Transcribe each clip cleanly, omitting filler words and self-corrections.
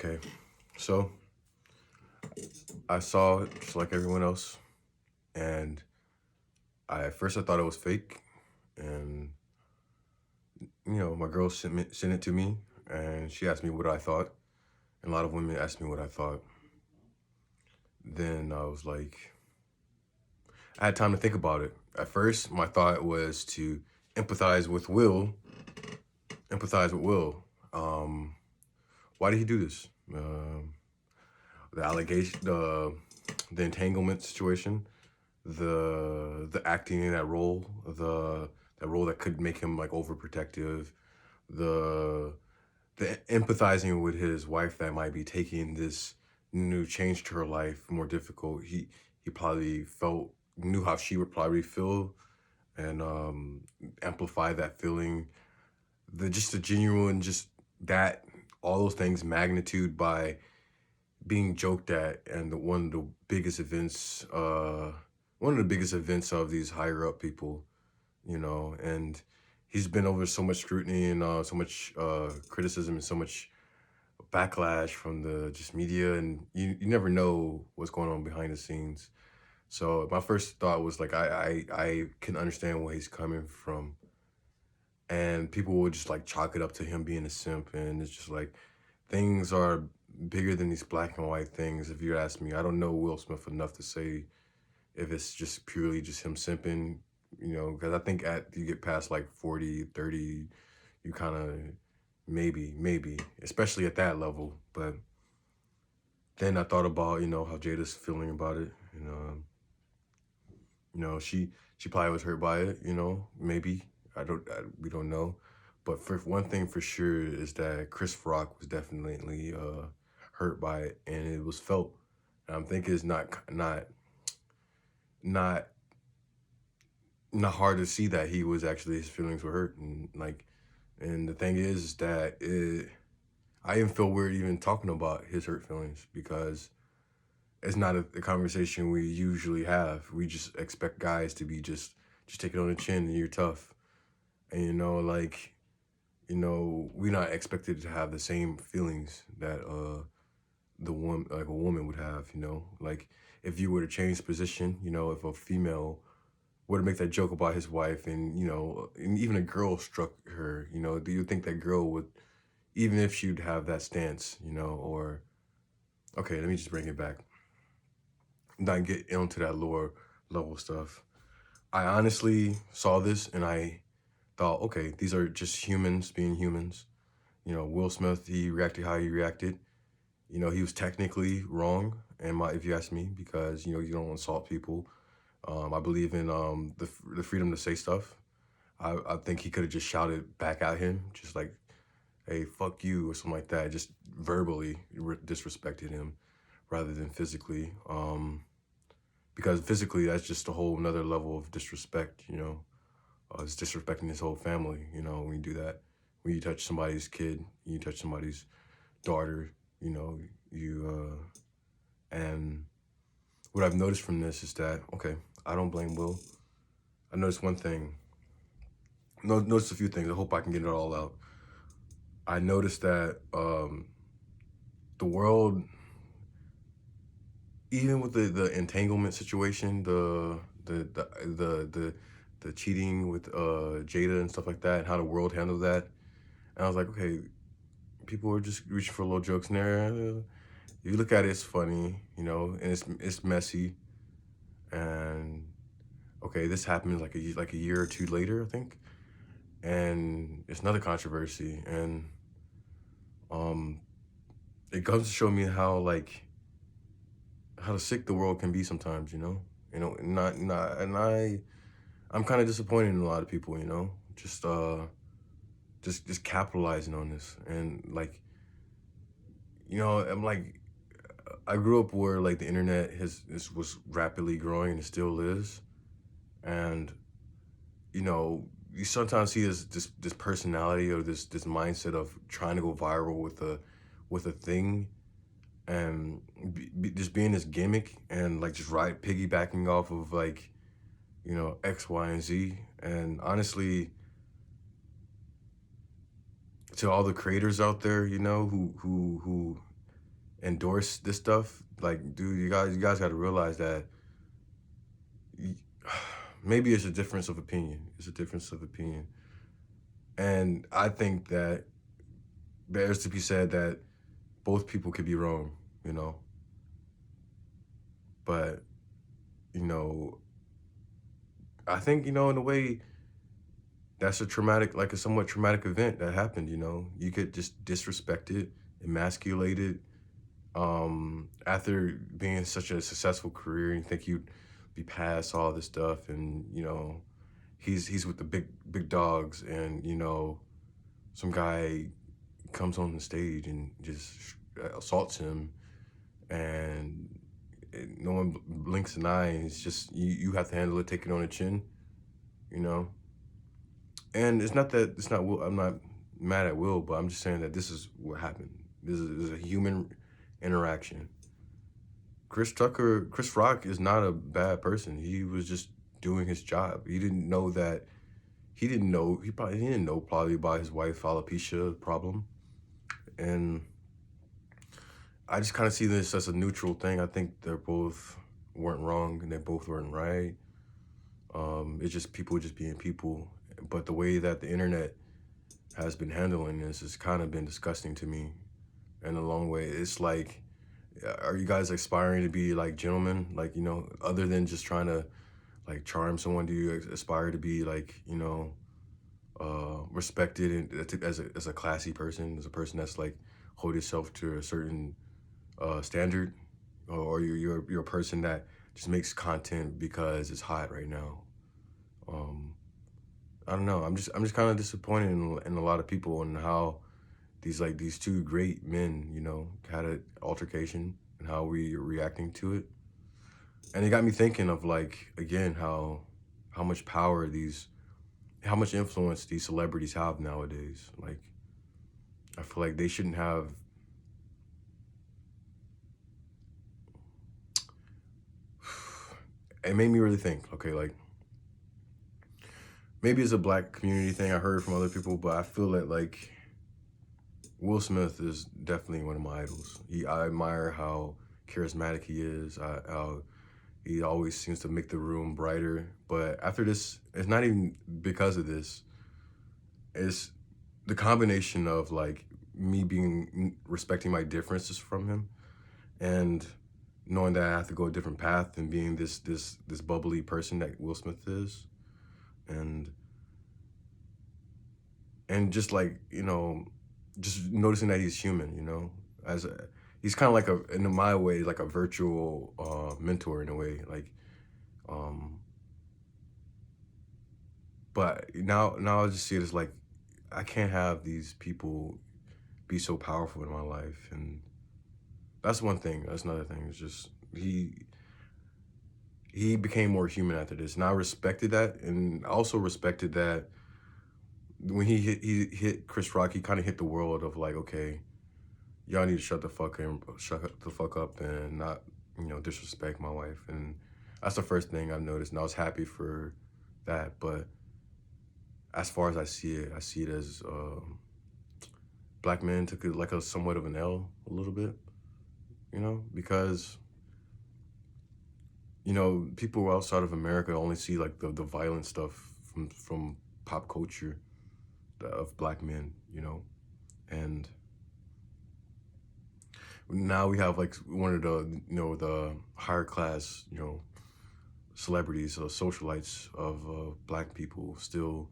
Okay, so I saw it just like everyone else, and at first I thought it was fake, and my girl sent it to me, and she asked me what I thought, and a lot of women asked me what I thought. Then I was like, I had time to think about it. At first, my thought was to empathize with Will, empathize with Will. Um, why did he do this? The allegation, the entanglement situation, the acting in that role, that role that could make him like overprotective, the the empathizing with his wife that might be taking this new change to her life more difficult. He probably knew how she would probably feel, and amplify that feeling. The genuine, just that, all those things magnitude by being joked at, and one of the biggest events of these higher up people, and he's been over so much scrutiny and so much criticism and so much backlash from the just media, and you never know what's going on behind the scenes. So my first thought was like, I can understand where he's coming from, and people would just like chalk it up to him being a simp, and it's just like things are bigger than these black and white things. If you ask me, I don't know Will Smith enough to say if it's just purely just him simping, because I think you get past like 40, 30, you kind of maybe, especially at that level. But then I thought about, how Jada's feeling about it. She probably was hurt by it, maybe. We don't know. But for one thing for sure is that Chris Rock was definitely hurt by it, and it was felt. And I'm thinking it's not not hard to see that he was actually, his feelings were hurt, and the thing is that I even feel weird even talking about his hurt feelings, because it's not a conversation we usually have. We just expect guys to be just take it on the chin and you're tough, and we're not expected to have the same feelings that a woman would have. Like if you were to change position, if a female were to make that joke about his wife, and even a girl struck her, do you think that girl would, even if she'd have that stance, or okay, let me just bring it back, not get into that lower level stuff. I honestly saw this and I thought, okay, these are just humans being humans. Will Smith, he reacted how he reacted. He was technically wrong, if you ask me, because you don't insult people. I believe in the freedom to say stuff. I think he could have just shouted back at him, just like, "Hey, fuck you," or something like that. Just verbally disrespected him rather than physically. Because physically, that's just a whole another level of disrespect. It's disrespecting his whole family. When you do that, when you touch somebody's kid, you touch somebody's daughter. And what I've noticed from this is that, okay, I don't blame Will. I noticed one thing. Noticed a few things. I hope I can get it all out. I noticed that the world, even with the entanglement situation, the cheating with Jada and stuff like that, and how the world handled that, and I was like, okay, people are just reaching for little jokes in there. You look at it, it's funny, and it's messy, and okay, this happened like a year or two later, I think, and it's another controversy, and um, it comes to show me how sick the world can be sometimes, I'm kind of disappointed in a lot of people, just capitalizing on this, and like, I'm like, I grew up where like the internet was rapidly growing, and it still is, and you sometimes see this personality, or this mindset of trying to go viral with a thing, and just being this gimmick, and like just piggybacking off of like X, Y, and Z. And honestly, to all the creators out there, who endorse this stuff, like, dude, you guys got to realize that y- maybe it's a difference of opinion. It's a difference of opinion, and I think that there's to be said that both people could be wrong, you know. But you know, I think in a way that's a traumatic, like a somewhat traumatic event that happened. You could just disrespect it, emasculate it. After being such a successful career, you think you'd be past all this stuff, and he's with the big dogs, and some guy comes on the stage and just assaults him, and no one blinks an eye, and it's just you have to handle it, take it on the chin, you know. And it's not that it's not Will. I'm not mad at Will, but I'm just saying that this is what happened. This is a human interaction. Chris Rock is not a bad person. He was just doing his job. He didn't know that. He didn't know probably about his wife alopecia problem, and I just kind of see this as a neutral thing. I think they're both weren't wrong and they both weren't right. It's just people just being people. But the way that the internet has been handling this has kind of been disgusting to me in a long way. It's like, are you guys aspiring to be like gentlemen? Like, other than just trying to like charm someone, do you aspire to be like, respected and as a classy person, as a person that's like hold yourself to a certain standard, or you're a person that just makes content because it's hot right now. Um, I don't know. I'm just kind of disappointed in a lot of people and how these two great men, had an altercation and how we are reacting to it. And it got me thinking of like again how much power how much influence these celebrities have nowadays. Like I feel like they shouldn't have. It made me really think. Okay, like maybe it's a black community thing. I heard from other people, but I feel that like Will Smith is definitely one of my idols. I admire how charismatic he is. How he always seems to make the room brighter. But after this, it's not even because of this. It's the combination of like me being respecting my differences from him, and knowing that I have to go a different path and being this bubbly person that Will Smith is, and just like just noticing that he's human, as he's kind of like in my way, like a virtual mentor in a way, like um but now I just see it as like I can't have these people be so powerful in my life, and that's one thing. That's another thing. It's just he became more human after this, and I respected that, and I also respected that when he hit Chris Rock, he kind of hit the world of like, okay, y'all need to shut the fuck up, and not disrespect my wife, and that's the first thing I've noticed, and I was happy for that. But as far as I see it as black men took it like a somewhat of an L a little bit, because people outside of America only see like the violent stuff from pop culture of black men, and now we have like one of the higher class celebrities or socialites of black people still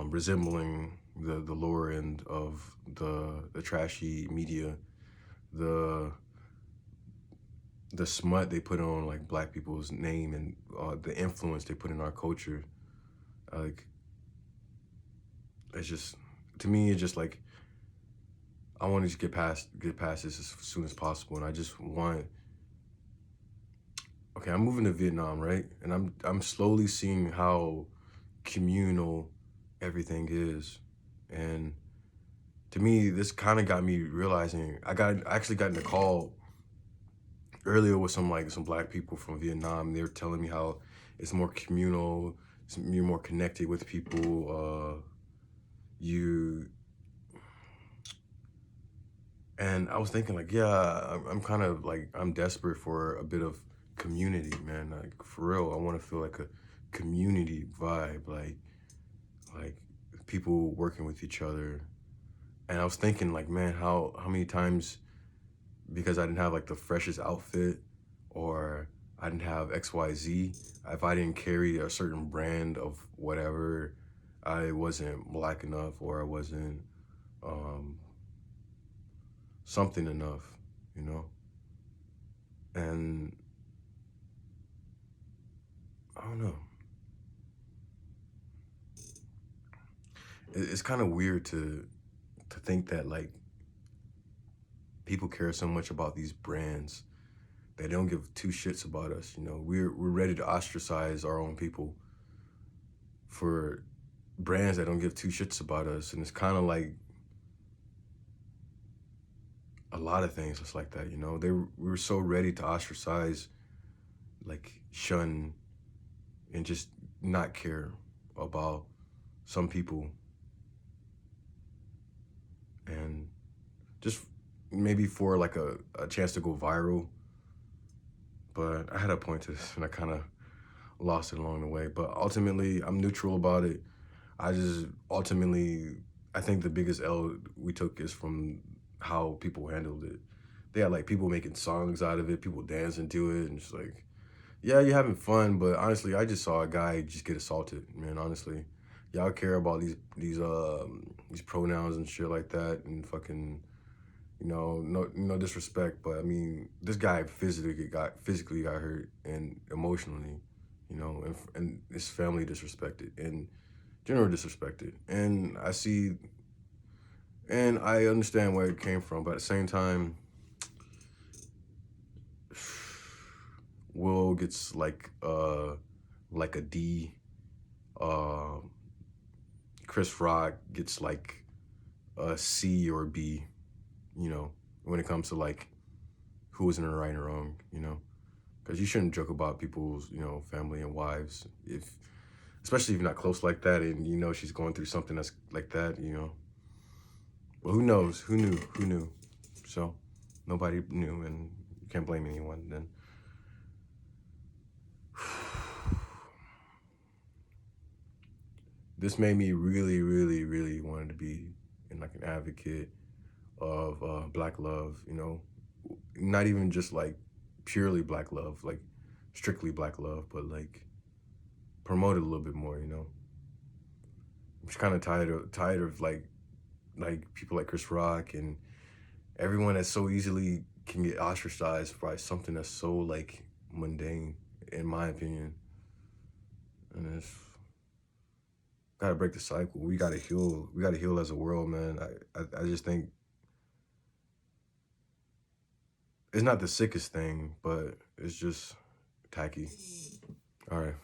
resembling the lower end of the trashy media, the smut they put on like black people's name, and the influence they put in our culture. Like it's just, to me, it's just like I want to just get past this as soon as possible, and I just want. Okay, I'm moving to Vietnam, right? And I'm slowly seeing how communal everything is, and to me, this kind of got me realizing. I actually got in a call earlier with some black people from Vietnam. They were telling me how it's more communal, you're more connected with people. You And I was thinking like, yeah, I'm kind of like I'm desperate for a bit of community, man. Like for real, I want to feel like a community vibe, like people working with each other. And I was thinking like, man, how many times because I didn't have like the freshest outfit or I didn't have XYZ, if I didn't carry a certain brand of whatever, I wasn't black enough or I wasn't um something enough, you know? And I don't know. It's kind of weird to think that like people care so much about these brands. They don't give two shits about us, you know. We're ready to ostracize our own people for brands that don't give two shits about us. And it's kind of like a lot of things just like that, you know. We were so ready to ostracize, like shun and just not care about some people and just maybe for like a chance to go viral. But I had a point to this and I kind of lost it along the way. But ultimately, I'm neutral about it. I just ultimately, I think the biggest L we took is from how people handled it. They had like people making songs out of it, people dancing to it, and just like, yeah, you're having fun, but honestly, I just saw a guy just get assaulted, man. Honestly, y'all care about these pronouns and shit like that, and fucking, no disrespect, but I mean, this guy physically got hurt and emotionally, and his family disrespected and general disrespected, and I understand where it came from, but at the same time, Will gets like a D. Uh, Chris Rock gets like a C or B. When it comes to like who is in the right and wrong. Because you shouldn't joke about people's family and wives especially if you're not close like that, and she's going through something that's like that. But who knows? Who knew? Who knew? So nobody knew, and you can't blame anyone then. This made me really, really, really wanted to be in like an advocate of black love, not even just like purely black love, like strictly black love, but like promote it a little bit more. I'm just kind of tired of like people like Chris Rock and everyone that so easily can get ostracized by something that's so like mundane, in my opinion. And it's gotta break the cycle. We gotta heal. We gotta heal as a world, man. I just think it's not the sickest thing, but it's just tacky. All right.